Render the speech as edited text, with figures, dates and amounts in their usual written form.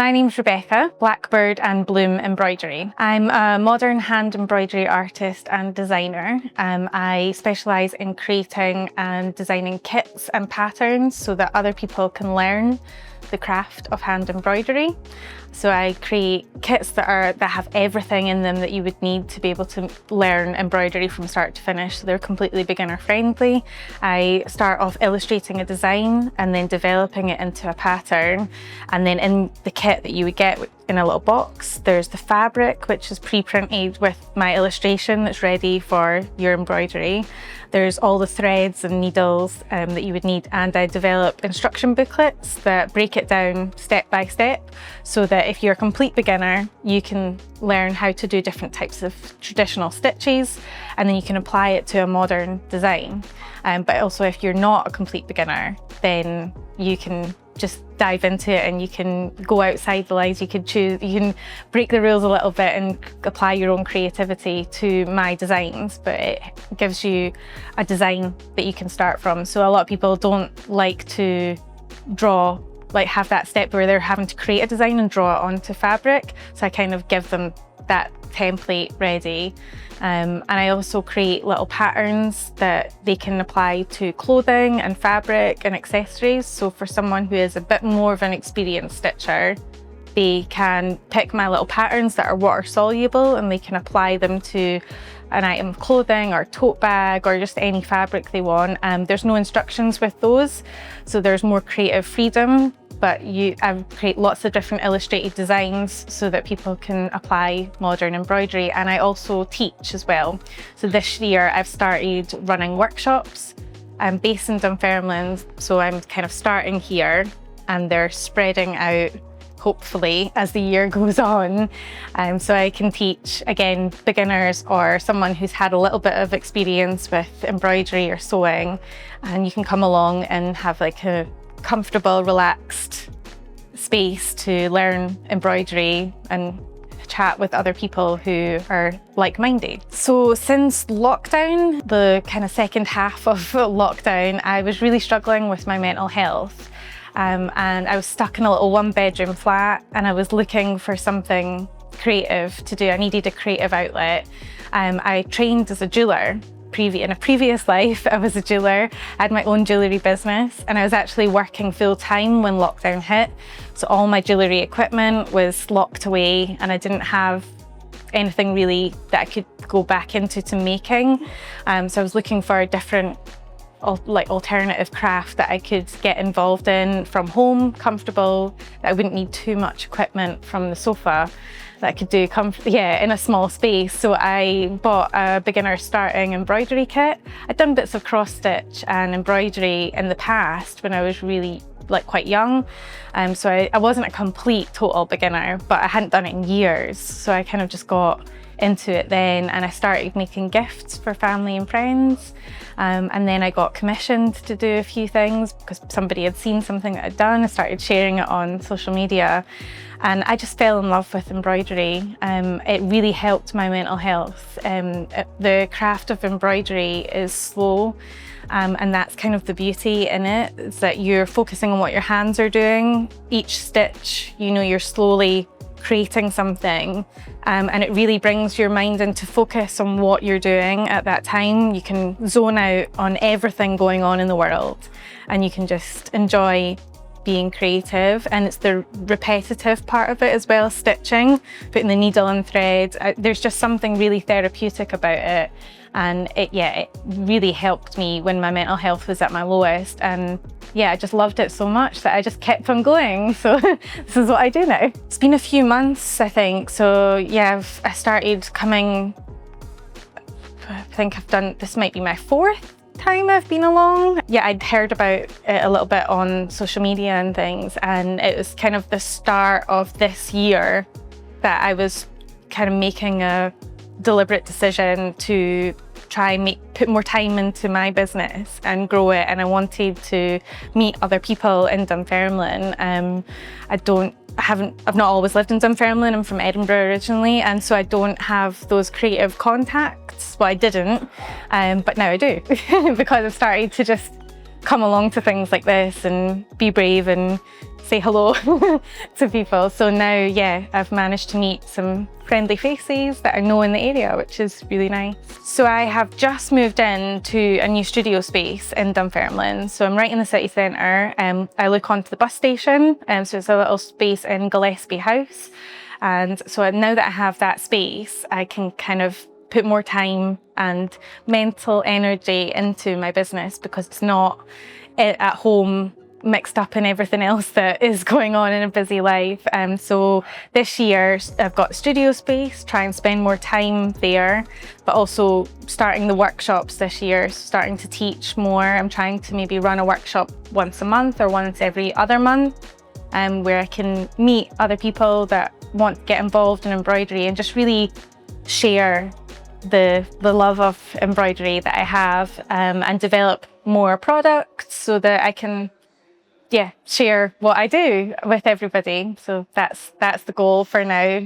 My name's Rebecca, Blackbird and Bloom Embroidery. I'm a modern hand embroidery artist and designer. I specialise in creating and designing kits and patterns so that other people can learn the craft of hand embroidery. So I create kits that have everything in them that you would need to be able to learn embroidery from start to finish. So they're completely beginner friendly. I start off illustrating a design and then developing it into a pattern. And then in the kit that you would get in a little box, there's the fabric, which is pre-printed with my illustration that's ready for your embroidery. There's all the threads and needles that you would need, and I develop instruction booklets that break it down step by step so that if you're a complete beginner, you can learn how to do different types of traditional stitches, and then you can apply it to a modern design. But also if you're not a complete beginner, then you can just dive into it and you can go outside the lines. You can break the rules a little bit and apply your own creativity to my designs, but it gives you a design that you can start from. So a lot of people don't like to draw, have that step where they're having to create a design and draw it onto fabric. So I kind of give them that template ready. And I also create little patterns that they can apply to clothing and fabric and accessories. So for someone who is a bit more of an experienced stitcher, they can pick my little patterns that are water soluble and they can apply them to an item of clothing or tote bag or just any fabric they want. There's no instructions with those, so there's more creative freedom. But I create lots of different illustrated designs so that people can apply modern embroidery, and I also teach as well. So this year I've started running workshops. I'm based in Dunfermline, so I'm kind of starting here and they're spreading out hopefully as the year goes on. So I can teach, again, beginners or someone who's had a little bit of experience with embroidery or sewing, and you can come along and have like a comfortable, relaxed space to learn embroidery and chat with other people who are like-minded. So since lockdown, the kind of second half of lockdown, I was really struggling with my mental health. And I was stuck in a little one-bedroom flat and I was looking for something creative to do. I needed a creative outlet. I trained as a jeweller. In a previous life, I was a jeweller. I had my own jewellery business and I was actually working full-time when lockdown hit. So all my jewellery equipment was locked away and I didn't have anything really that I could go back into making. So I was looking for a different alternative craft that I could get involved in from home, comfortable, that I wouldn't need too much equipment from the sofa, that I could do in a small space. So I bought a beginner starting embroidery kit. I'd done bits of cross stitch and embroidery in the past when I was really quite young. So I wasn't a complete total beginner, but I hadn't done it in years. So I kind of just got into it then and I started making gifts for family and friends. And then I got commissioned to do a few things because somebody had seen something that I'd done. I started sharing it on social media and I just fell in love with embroidery. It really helped my mental health. The craft of embroidery is slow, and that's kind of the beauty in it, is that you're focusing on what your hands are doing. Each stitch, you're slowly creating something, and it really brings your mind into focus on what you're doing at that time. You can zone out on everything going on in the world and you can just enjoy being creative. And it's the repetitive part of it as well, stitching, putting the needle and thread. There's just something really therapeutic about it, and it really helped me when my mental health was at my lowest. And I just loved it so much that I just kept on going. So this is what I do now. It's been a few months, I think. So I started coming, I think this might be my fourth time I've been along. I'd heard about it a little bit on social media and things, and it was kind of the start of this year that I was kind of making a deliberate decision to try and put more time into my business and grow it, and I wanted to meet other people in Dunfermline. I've not always lived in Dunfermline. I'm from Edinburgh originally, and so I don't have those creative contacts. Well, I didn't, but now I do because I've started to just come along to things like this and be brave and say hello to people. So now, yeah, I've managed to meet some friendly faces that I know in the area, which is really nice. So I have just moved into a new studio space in Dunfermline. So I'm right in the city centre. I look onto the bus station, so it's a little space in Gillespie House. And so now that I have that space, I can kind of put more time and mental energy into my business because it's not at home mixed up in everything else that is going on in a busy life. So this year I've got studio space, try and spend more time there, but also starting the workshops this year, starting to teach more. I'm trying to maybe run a workshop once a month or once every other month, where I can meet other people that want to get involved in embroidery and just really share the love of embroidery that I have, and develop more products so that I can share what I do with everybody. So that's the goal for now.